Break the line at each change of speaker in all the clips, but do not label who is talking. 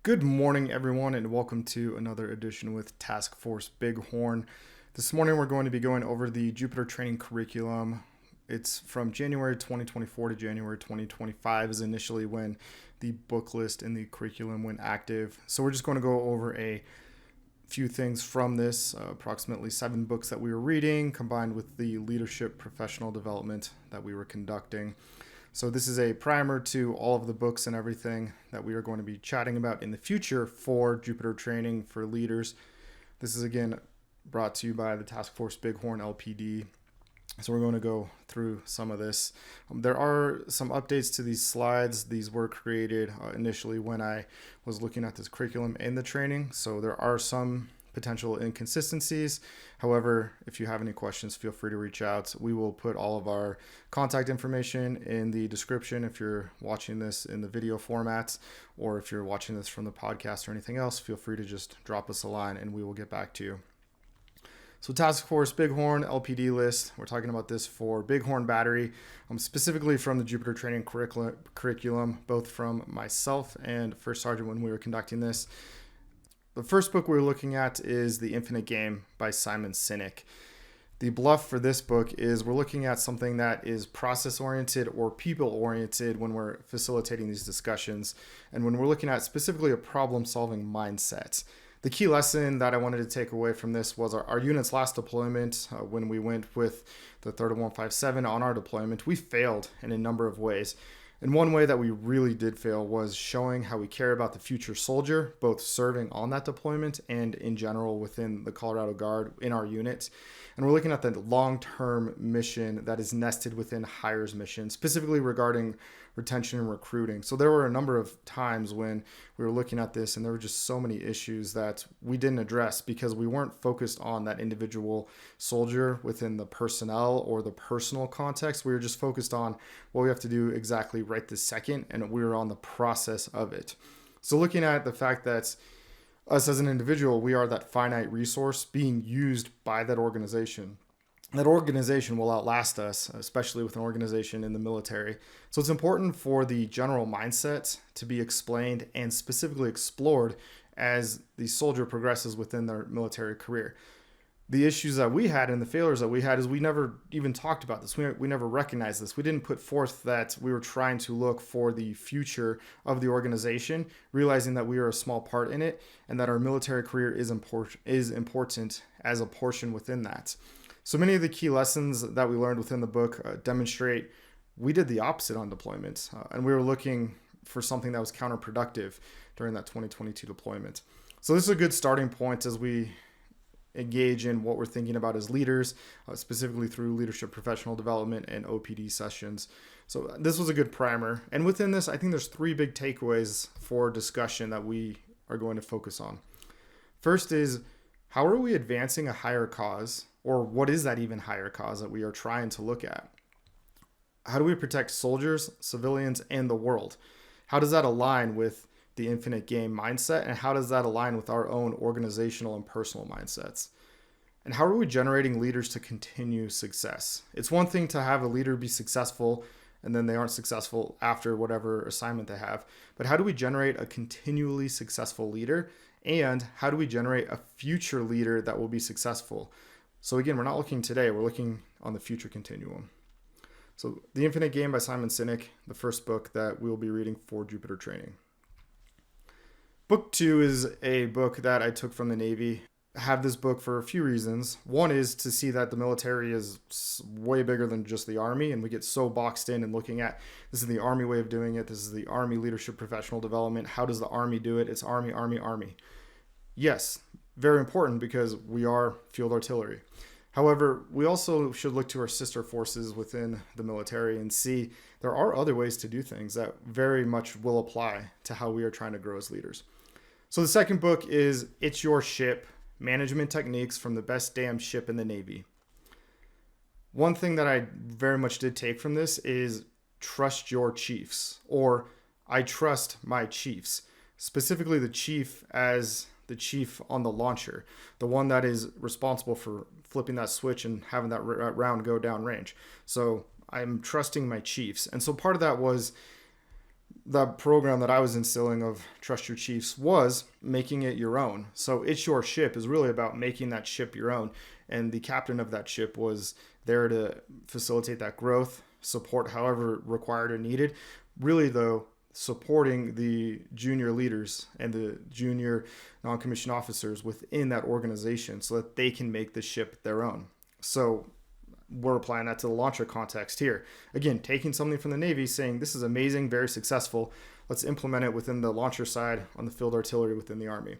Good morning, everyone, and welcome to another edition with Task Force Bighorn. This morning, we're going to be going over the Jupiter training curriculum. It's from January 2024 to January 2025 is initially when the book list and the curriculum went active. So we're just going to go over a few things from this, approximately 7 books that we were reading, combined with the leadership professional development that we were conducting. So this is a primer to all of the books and everything that we are going to be chatting about in the future for Jupiter training for leaders. This is again brought to you by the Task Force Bighorn LPD. So we're going to go through some of this. There are some updates to these slides. These were created initially when I was looking at this curriculum and the training. So there are some potential inconsistencies. However, if you have any questions, feel free to reach out. We will put all of our contact information in the description if you're watching this in the video formats, or if you're watching this from the podcast or anything else, feel free to just drop us a line and we will get back to you. So Task Force Bighorn LPD list, we're talking about this for Bighorn Battery, specifically from the Jupiter training curriculum, both from myself and First Sergeant when we were conducting this. The first book we're looking at is The Infinite Game by Simon Sinek. The bluff for this book is we're looking at something that is process-oriented or people-oriented when we're facilitating these discussions, and when we're looking at specifically a problem-solving mindset. The key lesson that I wanted to take away from this was our unit's last deployment. When we went with the 3rd of 157 on our deployment, we failed in a number of ways. And one way that we really did fail was showing how we care about the future soldier, both serving on that deployment and in general within the Colorado Guard in our unit. And we're looking at the long-term mission that is nested within HIRE's mission, specifically regarding retention and recruiting. So there were a number of times when we were looking at this and there were just so many issues that we didn't address because we weren't focused on that individual soldier within the personnel or the personal context. We were just focused on what we have to do exactly right this second, and we were on the process of it. So looking at the fact that us as an individual, we are that finite resource being used by that organization. That organization will outlast us, especially with an organization in the military. So it's important for the general mindset to be explained and specifically explored as the soldier progresses within their military career. The issues that we had and the failures that we had is we never even talked about this. We never recognized this. We didn't put forth that we were trying to look for the future of the organization, realizing that we are a small part in it and that our military career is important as a portion within that. So many of the key lessons that we learned within the book demonstrate we did the opposite on deployment, and we were looking for something that was counterproductive during that 2022 deployment. So this is a good starting point as we engage in what we're thinking about as leaders, specifically through leadership professional development and OPD sessions. So this was a good primer. And within this, I think there's 3 big takeaways for discussion that we are going to focus on. First is, how are we advancing a higher cause? Or what is that even higher cause that we are trying to look at? How do we protect soldiers, civilians, and the world? How does that align with the infinite game mindset? And how does that align with our own organizational and personal mindsets? And how are we generating leaders to continue success? It's one thing to have a leader be successful and then they aren't successful after whatever assignment they have. But how do we generate a continually successful leader? And how do we generate a future leader that will be successful? So again, we're not looking today, we're looking on the future continuum. So The Infinite Game by Simon Sinek, the first book that we'll be reading for Jupiter training. Book 2 is a book that I took from the Navy. I have this book for a few reasons. One is to see that the military is way bigger than just the Army, and we get so boxed in and looking at this is the Army way of doing it, this is the Army leadership professional development, how does the Army do it? It's Army, Army, Army. Yes, very important because we are field artillery. However, we also should look to our sister forces within the military and see there are other ways to do things that very much will apply to how we are trying to grow as leaders. So the second book is It's Your Ship, Management Techniques from the Best Damn Ship in the Navy. One thing that I very much did take from this is trust your chiefs, or I trust my chiefs, specifically the chief as the chief on the launcher, the one that is responsible for flipping that switch and having that round go down range. So I'm trusting my chiefs. And so part of that was the program that I was instilling of Trust Your Chiefs was making it your own. So It's Your Ship is really about making that ship your own. And the captain of that ship was there to facilitate that growth, support however required or needed. Really, though, supporting the junior leaders and the junior non-commissioned officers within that organization so that they can make the ship their own. So we're applying that to the launcher context here. Again, taking something from the Navy, saying this is amazing, very successful. Let's implement it within the launcher side on the field artillery within the Army.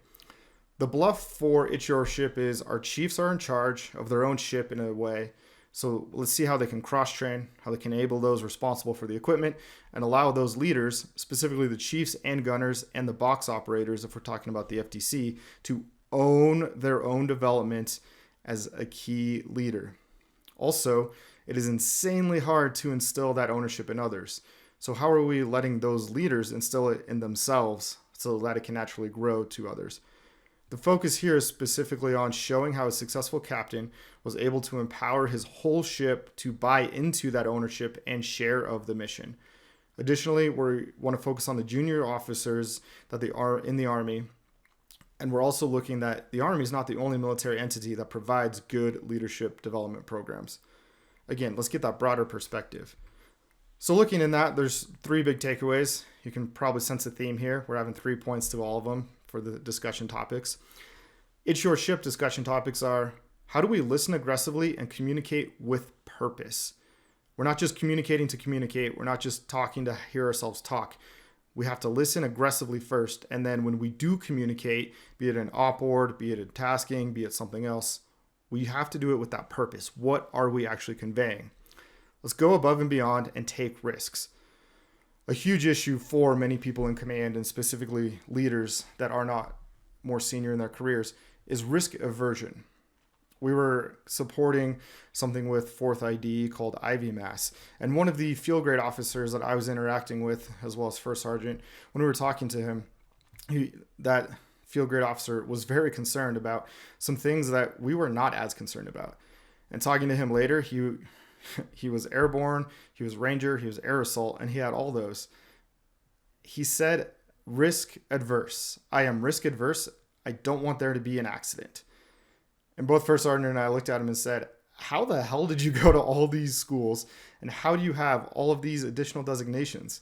The bluff for It's Your Ship is our chiefs are in charge of their own ship in a way. So let's see how they can cross-train, how they can enable those responsible for the equipment, and allow those leaders, specifically the chiefs and gunners and the box operators, if we're talking about the FTC, to own their own development as a key leader. Also, it is insanely hard to instill that ownership in others. So how are we letting those leaders instill it in themselves so that it can naturally grow to others? The focus here is specifically on showing how a successful captain was able to empower his whole ship to buy into that ownership and share of the mission. Additionally, we want to focus on the junior officers that they are in the Army. And we're also looking that the Army is not the only military entity that provides good leadership development programs. Again, let's get that broader perspective. So looking in that, there's 3 big takeaways. You can probably sense a theme here. We're having 3 points to all of them for the discussion topics. It's Your Ship discussion topics are, how do we listen aggressively and communicate with purpose? We're not just communicating to communicate. We're not just talking to hear ourselves talk. We have to listen aggressively first, and then when we do communicate, be it an op board, be it a tasking, be it something else, we have to do it with that purpose. What are we actually conveying? Let's go above and beyond and take risks. A huge issue for many people in command, and specifically leaders that are not more senior in their careers, is risk aversion. We were supporting something with 4th ID called Ivy Mass. And one of the field grade officers that I was interacting with, as well as First Sergeant, when we were talking to him, that field grade officer was very concerned about some things that we were not as concerned about. And talking to him later, he was airborne, he was Ranger, he was air assault, and he had all those. He said, risk adverse. I am risk adverse. I don't want there to be an accident. And both First Sergeant and I looked at him and said, how the hell did you go to all these schools? And how do you have all of these additional designations?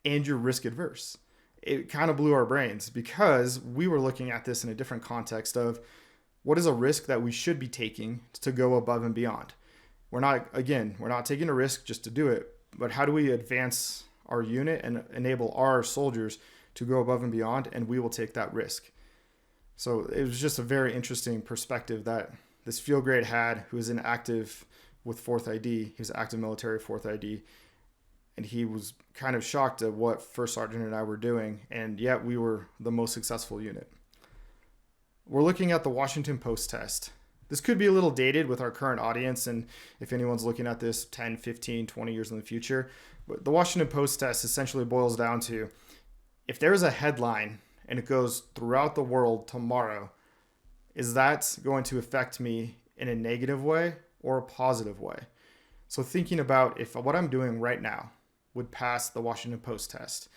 And you're risk adverse. It kind of blew our brains because we were looking at this in a different context of what is a risk that we should be taking to go above and beyond. We're not taking a risk just to do it, but how do we advance our unit and enable our soldiers to go above and beyond, and we will take that risk. So it was just a very interesting perspective that this field grade had, who was in active with 4th ID. He was active military 4th ID. And he was kind of shocked at what First Sergeant and I were doing. And yet we were the most successful unit. We're looking at the Washington Post test. This could be a little dated with our current audience. And if anyone's looking at this 10, 15, 20 years in the future, but the Washington Post test essentially boils down to, if there's a headline and it goes throughout the world tomorrow, is that going to affect me in a negative way or a positive way? So thinking about if what I'm doing right now would pass the Washington Post test,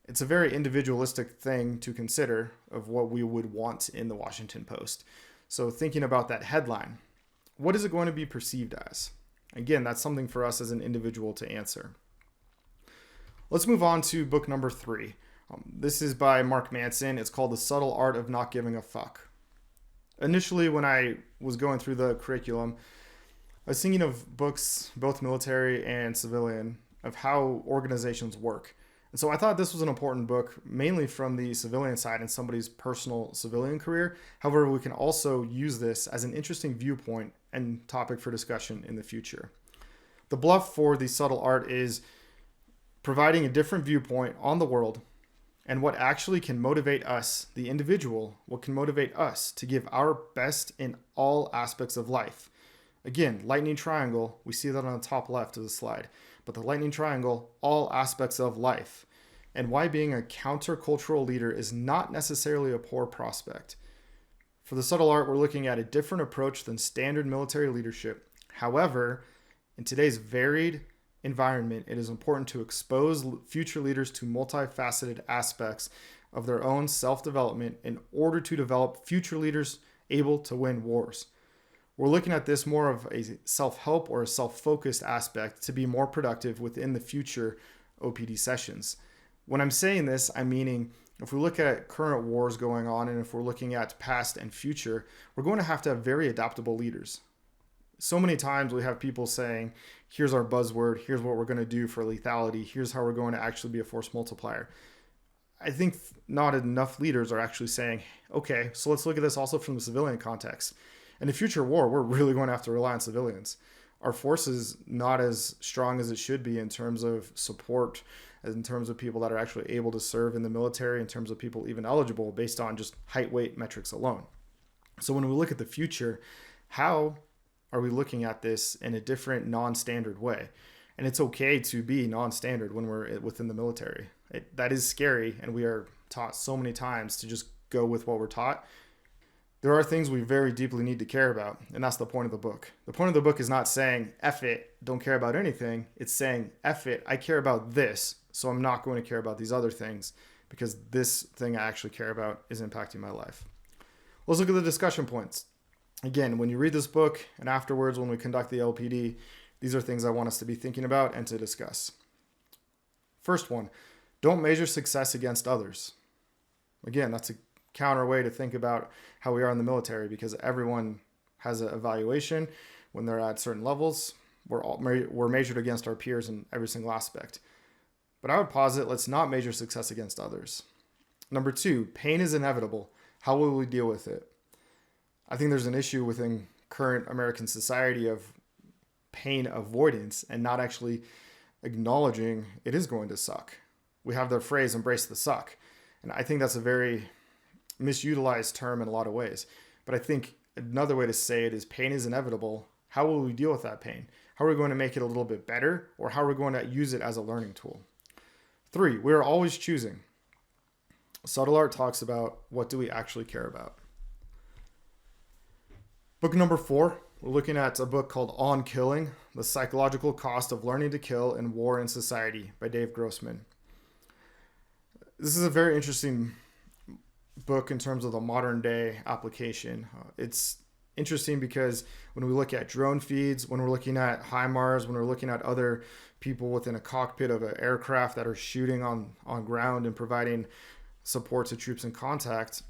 it's a very individualistic thing to consider of what we would want in the Washington Post. So thinking about that headline, what is it going to be perceived as? Again, that's something for us as an individual to answer. Let's move on to book number 3. This is by Mark Manson. It's called The Subtle Art of Not Giving a Fuck. Initially, when I was going through the curriculum, I was thinking of books, both military and civilian, of how organizations work. And so I thought this was an important book, mainly from the civilian side and somebody's personal civilian career. However, we can also use this as an interesting viewpoint and topic for discussion in the future. The bluff for The Subtle Art is providing a different viewpoint on the world and what actually can motivate us, the individual, what can motivate us to give our best in all aspects of life. Again, lightning triangle, we see that on the top left of the slide, but the lightning triangle, all aspects of life, and why being a countercultural leader is not necessarily a poor prospect. For The Subtle Art, we're looking at a different approach than standard military leadership. However, in today's varied environment, it is important to expose future leaders to multifaceted aspects of their own self-development in order to develop future leaders able to win wars. We're looking at this more of a self-help or a self-focused aspect to be more productive within the future OPD sessions. When I'm saying this, I'm meaning if we look at current wars going on and if we're looking at past and future, we're going to have very adaptable leaders. So many times we have people saying, here's our buzzword, here's what we're going to do for lethality, here's how we're going to actually be a force multiplier. I think not enough leaders are actually saying, okay, so let's look at this also from the civilian context. In a future war, we're really going to have to rely on civilians. Our force is not as strong as it should be in terms of support, in terms of people that are actually able to serve in the military, in terms of people even eligible based on just height, weight metrics alone. So when we look at the future, how are we looking at this in a different non-standard way? And it's okay to be non-standard when we're within the military. That is scary, and we are taught so many times to just go with what we're taught. There are things we very deeply need to care about, and that's the point of the book. The point of the book is not saying, F it, don't care about anything. It's saying, F it, I care about this, so I'm not going to care about these other things because this thing I actually care about is impacting my life. Let's look at the discussion points. Again, when you read this book and afterwards when we conduct the LPD, these are things I want us to be thinking about and to discuss. First one, don't measure success against others. Again, that's a counter way to think about how we are in the military because everyone has an evaluation when they're at certain levels. We're measured against our peers in every single aspect. But I would posit, let's not measure success against others. Number two, pain is inevitable. How will we deal with it? I think there's an issue within current American society of pain avoidance and not actually acknowledging it is going to suck. We have the phrase, embrace the suck. And I think that's a very misutilized term in a lot of ways. But I think another way to say it is pain is inevitable. How will we deal with that pain? How are we going to make it a little bit better? Or how are we going to use it as a learning tool? 3, we are always choosing. Subtle Art talks about what do we actually care about. Book number 4, we're looking at a book called On Killing, The Psychological Cost of Learning to Kill in War and Society by Dave Grossman. This is a very interesting book in terms of the modern day application. It's interesting because when we look at drone feeds, when we're looking at HIMARS, when we're looking at other people within a cockpit of an aircraft that are shooting on ground and providing support to troops in contact,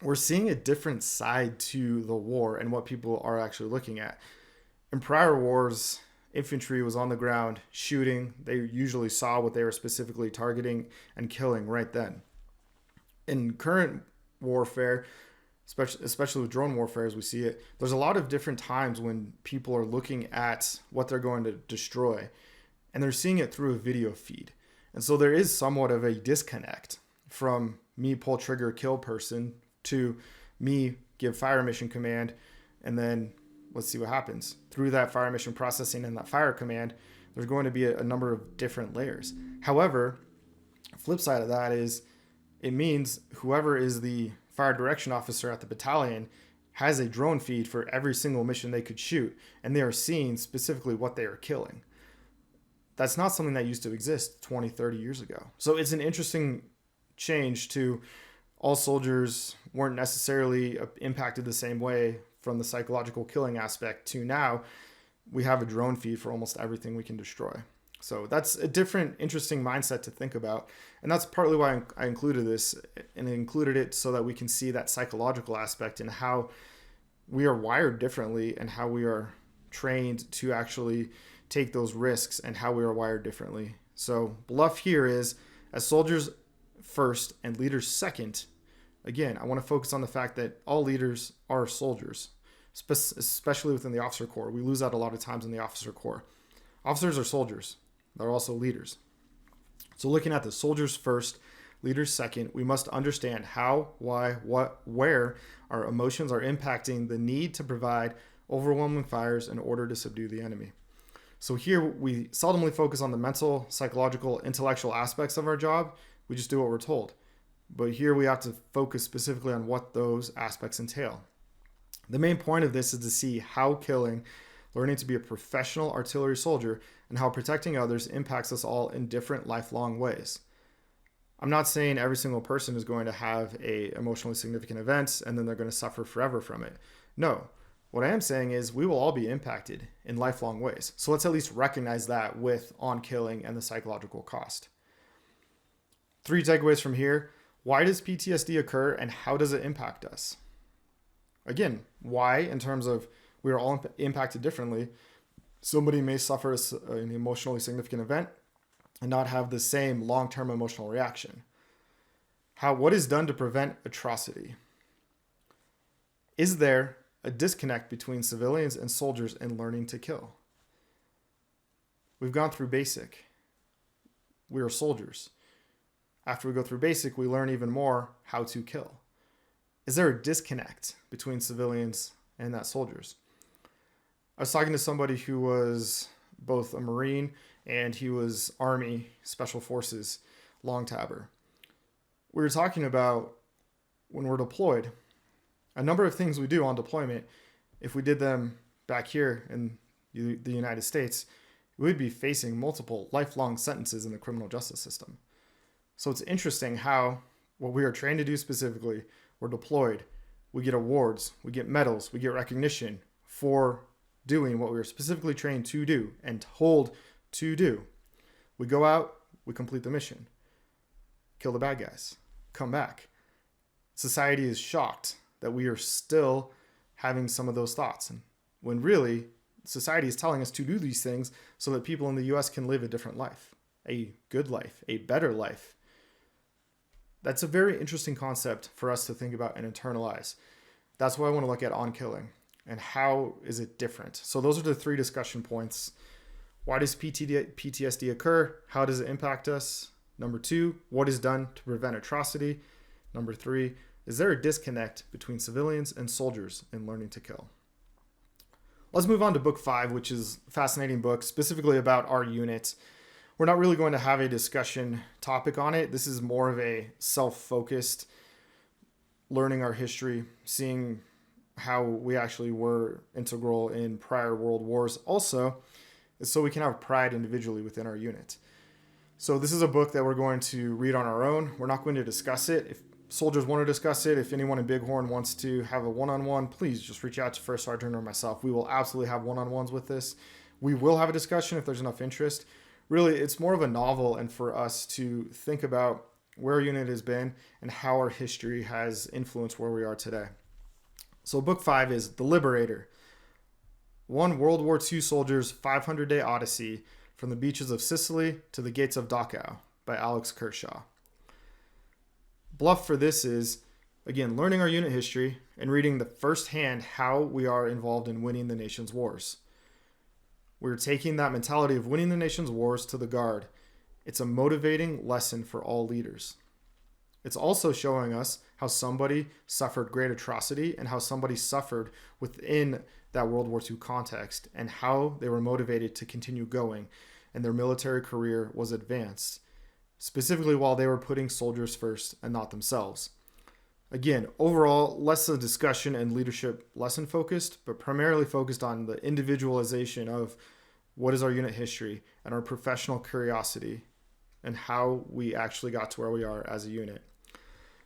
we're seeing a different side to the war and what people are actually looking at. In prior wars, infantry was on the ground shooting. They usually saw what they were specifically targeting and killing right then. In current warfare, especially with drone warfare as we see it, there's a lot of different times when people are looking at what they're going to destroy and they're seeing it through a video feed. And so there is somewhat of a disconnect from me pull trigger kill person to me give fire mission command and then let's see what happens. Through that fire mission processing and that fire command, there's going to be a number of different layers. However, flip side of that is it means whoever is the fire direction officer at the battalion has a drone feed for every single mission they could shoot, and they are seeing specifically what they are killing. That's not something that used to exist 20, 30 years ago. So it's an interesting change to all soldiers weren't necessarily impacted the same way from the psychological killing aspect to now we have a drone feed for almost everything we can destroy. So that's a different, interesting mindset to think about. And that's partly why I included this and included it so that we can see that psychological aspect and how we are wired differently and how we are trained to actually take those risks and how we are wired differently. So bluff here is as soldiers first and leaders second. Again, I want to focus on the fact that all leaders are soldiers, especially within the officer corps. We lose that a lot of times in the officer corps. Officers are soldiers. They're also leaders. So looking at the soldiers first, leaders second, we must understand how, why, what, where our emotions are impacting the need to provide overwhelming fires in order to subdue the enemy. So here we seldomly focus on the mental, psychological, intellectual aspects of our job. We just do what we're told. But here we have to focus specifically on what those aspects entail. The main point of this is to see how killing learning to be a professional artillery soldier, and how protecting others impacts us all in different lifelong ways. I'm not saying every single person is going to have a emotionally significant event and then they're going to suffer forever from it. No. What I am saying is we will all be impacted in lifelong ways. So let's at least recognize that with on killing and the psychological cost. 3 takeaways from here. Why does PTSD occur and how does it impact us? Again, why in terms of we are all impacted differently. Somebody may suffer an emotionally significant event and not have the same long-term emotional reaction. What is done to prevent atrocity? Is there a disconnect between civilians and soldiers in learning to kill? We've gone through basic. We are soldiers. After we go through basic, we learn even more how to kill. Is there a disconnect between civilians and that soldiers? I was talking to somebody who was both a Marine and he was Army Special Forces long tabber. We were talking about when we're deployed, a number of things we do on deployment. If we did them back here in the United States, we would be facing multiple lifelong sentences in the criminal justice system. So it's interesting how what we are trained to do specifically, we're deployed, we get awards, we get medals, we get recognition for doing what we were specifically trained to do and told to do. We go out, we complete the mission, kill the bad guys, come back. Society is shocked that we are still having some of those thoughts, and when really society is telling us to do these things so that people in the US can live a different life, a good life, a better life. That's a very interesting concept for us to think about and internalize. That's why I want to look at on killing and how is it different. So those are the 3 discussion points. Why does PTSD occur? How does it impact us? Number 2, what is done to prevent atrocity? Number 3, is there a disconnect between civilians and soldiers in learning to kill? Let's move on to book 5, which is a fascinating book, specifically about our unit. We're not really going to have a discussion topic on it. This is more of a self-focused learning our history, seeing how we actually were integral in prior world wars. Also, so we can have pride individually within our unit. So this is a book that we're going to read on our own. We're not going to discuss it. If soldiers want to discuss it, if anyone in Bighorn wants to have a one-on-one, please just reach out to First Sergeant or myself. We will absolutely have one-on-ones with this. We will have a discussion if there's enough interest. Really, it's more of a novel and for us to think about where our unit has been and how our history has influenced where we are today. So book 5 is The Liberator. One World War II soldier's 500-day odyssey from the beaches of Sicily to the gates of Dachau by Alex Kershaw. Bluff for this is, again, learning our unit history and reading the firsthand how we are involved in winning the nation's wars. We're taking that mentality of winning the nation's wars to the Guard. It's a motivating lesson for all leaders. It's also showing us how somebody suffered great atrocity and how somebody suffered within that World War II context and how they were motivated to continue going and their military career was advanced, specifically while they were putting soldiers first and not themselves. Again, overall, less a discussion and leadership lesson focused, but primarily focused on the individualization of what is our unit history and our professional curiosity and how we actually got to where we are as a unit.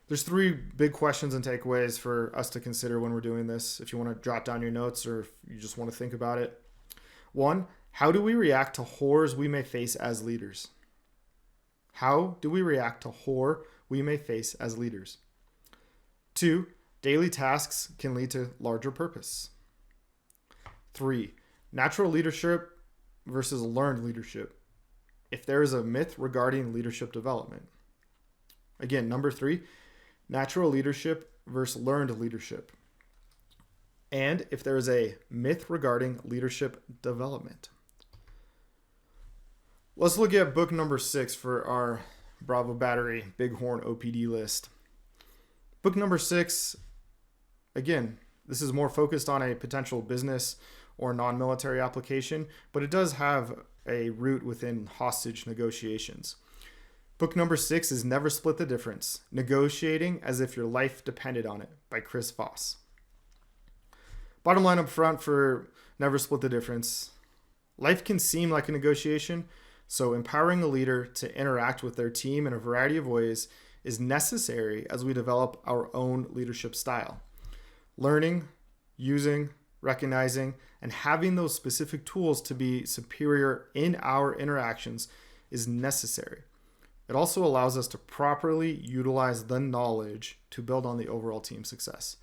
There's 3 big questions and takeaways for us to consider when we're doing this, if you want to jot down your notes or if you just want to think about it. 1, how do we react to horrors we may face as leaders? How do we react to horror we may face as leaders? 2, daily tasks can lead to larger purpose. 3, natural leadership versus learned leadership. If there is a myth regarding leadership development. Again, number 3, natural leadership versus learned leadership. And if there is a myth regarding leadership development. Let's look at book number 6 for our Bravo Battery Bighorn OPD list. Book number 6, again, this is more focused on a potential business or non-military application, but it does have a root within hostage negotiations. Book number 6 is Never Split the Difference, Negotiating as If Your Life Depended on It by Chris Voss. Bottom line up front for never split the difference. Life can seem like a negotiation, so empowering a leader to interact with their team in a variety of ways is necessary as we develop our own leadership style. Learning, using, recognizing, and having those specific tools to be superior in our interactions is necessary. It also allows us to properly utilize the knowledge to build on the overall team success.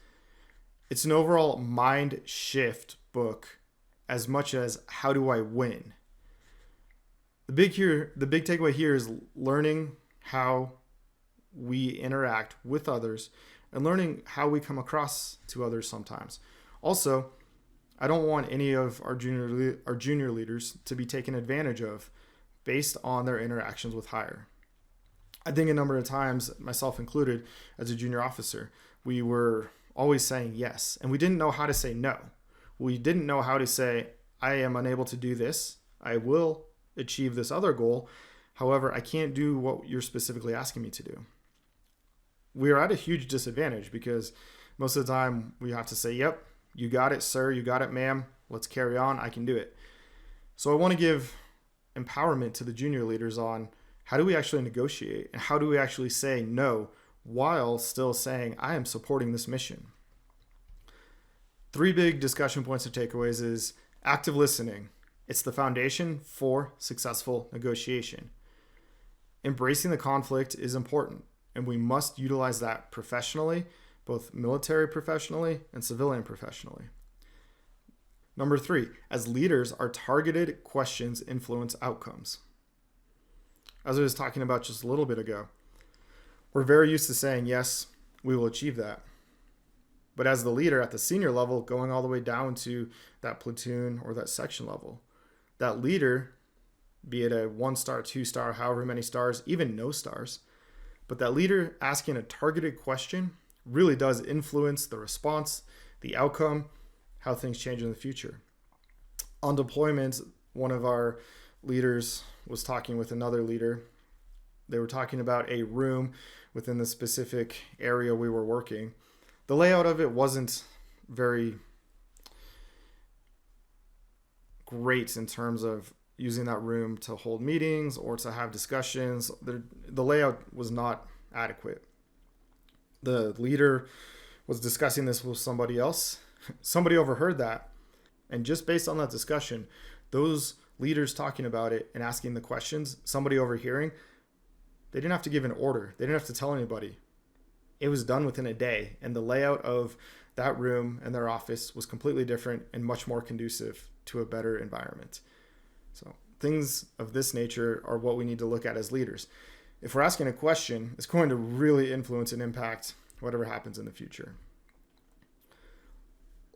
It's an overall mind shift book as much as how do I win. The big takeaway here is learning how we interact with others and learning how we come across to others sometimes. Also, I don't want any of our junior leaders to be taken advantage of based on their interactions with hire. I think a number of times, myself included, as a junior officer, we were always saying yes, and we didn't know how to say no. We didn't know how to say, I am unable to do this. I will achieve this other goal. However, I can't do what you're specifically asking me to do. We are at a huge disadvantage because most of the time we have to say, yep, you got it, sir. You got it, ma'am. Let's carry on. I can do it. So I want to give empowerment to the junior leaders on how do we actually negotiate and how do we actually say no while still saying, I am supporting this mission. 3 big discussion points or takeaways is active listening. It's the foundation for successful negotiation. Embracing the conflict is important, and we must utilize that professionally, both military professionally and civilian professionally. Number 3, as leaders, our targeted questions influence outcomes. As I was talking about just a little bit ago, we're very used to saying, yes, we will achieve that. But as the leader at the senior level, going all the way down to that platoon or that section level, that leader, be it a 1-star, 2-star, however many stars, even no stars, but that leader asking a targeted question really does influence the response, the outcome, how things change in the future. On deployment, one of our leaders was talking with another leader. They were talking about a room within the specific area we were working. The layout of it wasn't very great in terms of using that room to hold meetings or to have discussions. The layout was not adequate. The leader was discussing this with somebody else. Somebody overheard that. And just based on that discussion, those leaders talking about it and asking the questions, somebody overhearing, they didn't have to give an order. They didn't have to tell anybody. It was done within a day. And the layout of that room and their office was completely different and much more conducive to a better environment. So things of this nature are what we need to look at as leaders. If we're asking a question, it's going to really influence and impact whatever happens in the future.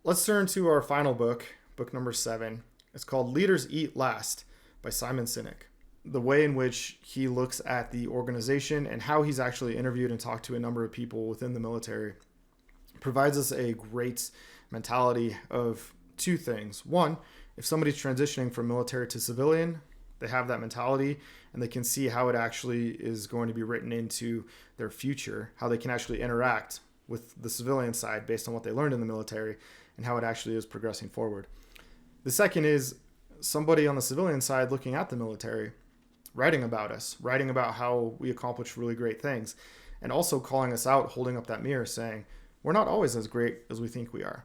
Let's turn to our final book, book number 7. It's called Leaders Eat Last by Simon Sinek. The way in which he looks at the organization and how he's actually interviewed and talked to a number of people within the military provides us a great mentality of 2 things. One, if somebody's transitioning from military to civilian, they have that mentality and they can see how it actually is going to be written into their future, how they can actually interact with the civilian side based on what they learned in the military and how it actually is progressing forward. The second is somebody on the civilian side looking at the military, writing about us, writing about how we accomplish really great things, and also calling us out, holding up that mirror saying, we're not always as great as we think we are.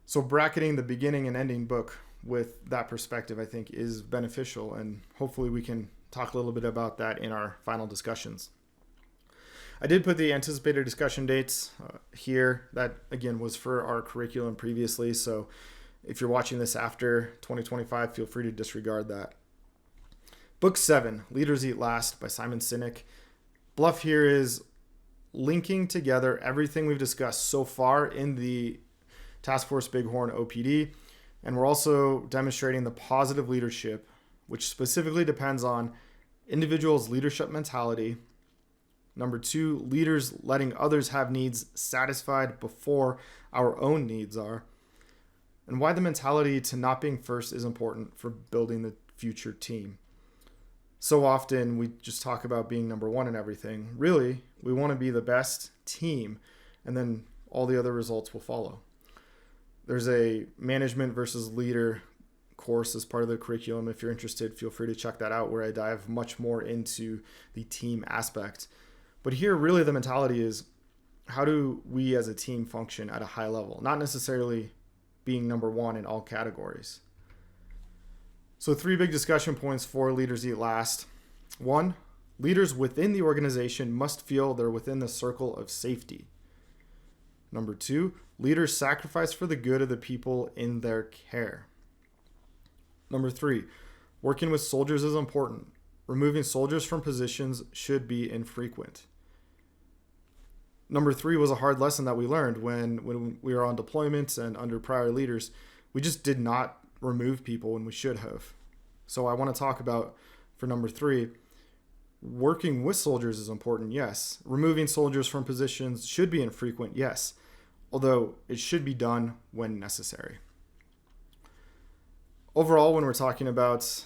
So bracketing the beginning and ending book with that perspective, I think, is beneficial, and hopefully we can talk a little bit about that in our final discussions. I did put the anticipated discussion dates here. That, again, was for our curriculum previously, so if you're watching this after 2025, feel free to disregard that. Book 7, Leaders Eat Last by Simon Sinek. Bluff here is linking together everything we've discussed so far in the Task Force Bighorn OPD, and we're also demonstrating the positive leadership, which specifically depends on individuals' leadership mentality. Number 2, leaders letting others have needs satisfied before our own needs are. And why the mentality to not being first is important for building the future team. So often we just talk about being number 1 in everything. Really, we want to be the best team, and then all the other results will follow. There's a management versus leader course as part of the curriculum. If you're interested, feel free to check that out, where I dive much more into the team aspect. But here, really, the mentality is, how do we as a team function at a high level? Not necessarily being number one in all categories. So 3 big discussion points for Leaders Eat Last. 1, leaders within the organization must feel they're within the circle of safety. Number 2, leaders sacrifice for the good of the people in their care. Number 3, working with soldiers is important. Removing soldiers from positions should be infrequent. Number 3 was a hard lesson that we learned when we were on deployments and under prior leaders. We just did not remove people when we should have. So I want to talk about, for number 3, working with soldiers is important, yes. Removing soldiers from positions should be infrequent, yes. Although it should be done when necessary. Overall, when we're talking about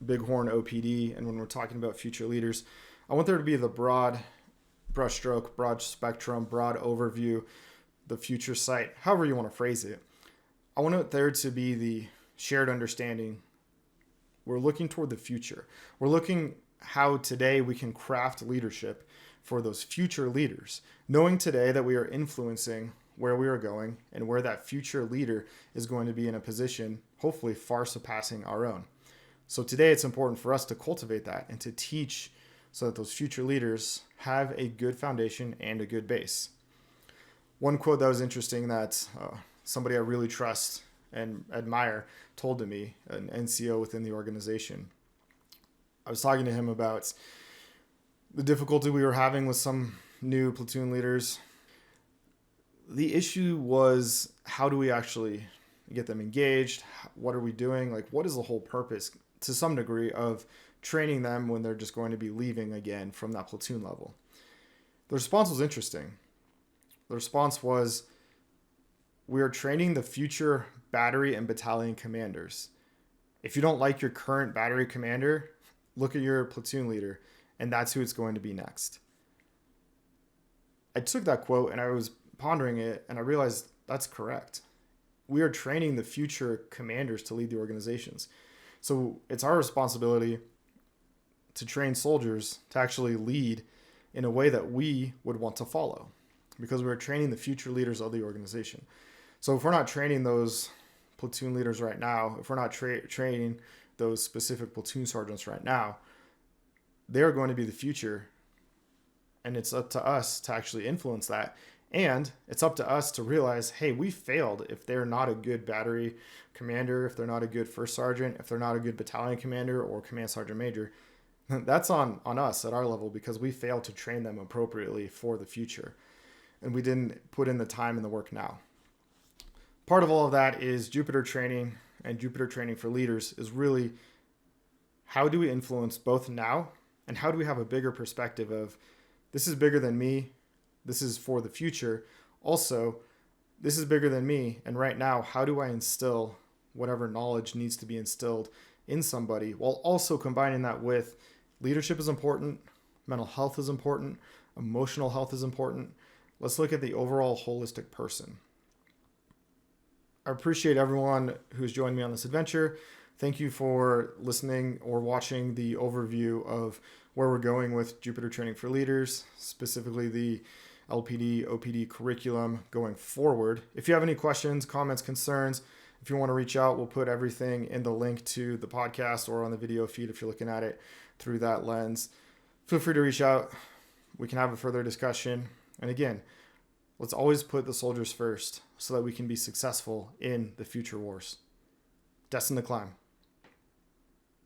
Bighorn OPD and when we're talking about future leaders, I want there to be the broad brushstroke, broad spectrum, broad overview, the future sight, however you want to phrase it. I want there to be the shared understanding. We're looking toward the future. We're looking how today we can craft leadership for those future leaders, knowing today that we are influencing where we are going and where that future leader is going to be in a position, hopefully far surpassing our own. So today it's important for us to cultivate that and to teach so that those future leaders have a good foundation and a good base. One quote that was interesting that somebody I really trust and admire told to me, an NCO within the organization. I was talking to him about the difficulty we were having with some new platoon leaders. The issue was, how do we actually get them engaged? What are we doing? Like, what is the whole purpose, to some degree, of training them when they're just going to be leaving again from that platoon level? The response was interesting. The response was, we are training the future battery and battalion commanders. If you don't like your current battery commander, look at your platoon leader, and that's who it's going to be next. I took that quote and I was pondering it, and I realized that's correct. We are training the future commanders to lead the organizations. So it's our responsibility to train soldiers to actually lead in a way that we would want to follow, because we're training the future leaders of the organization. So if we're not training those platoon leaders right now, if we're not training those specific platoon sergeants right now, they're going to be the future. And it's up to us to actually influence that. And it's up to us to realize, hey, we failed if they're not a good battery commander, if they're not a good first sergeant, if they're not a good battalion commander or command sergeant major. That's on us at our level, because we failed to train them appropriately for the future. And we didn't put in the time and the work now. Part of all of that is Jupiter training, and Jupiter training for leaders is really, how do we influence both now, and how do we have a bigger perspective of, this is bigger than me, this is for the future. Also, this is bigger than me, and right now, how do I instill whatever knowledge needs to be instilled in somebody, while also combining that with leadership is important, mental health is important, emotional health is important. Let's look at the overall holistic person. I appreciate everyone who's joined me on this adventure. Thank you for listening or watching the overview of where we're going with Jupiter Training for Leaders, specifically the LPD, OPD curriculum going forward. If you have any questions, comments, concerns, if you want to reach out, we'll put everything in the link to the podcast or on the video feed if you're looking at it through that lens. Feel free to reach out. We can have a further discussion. And again, let's always put the soldiers first so that we can be successful in the future wars. Destined to climb.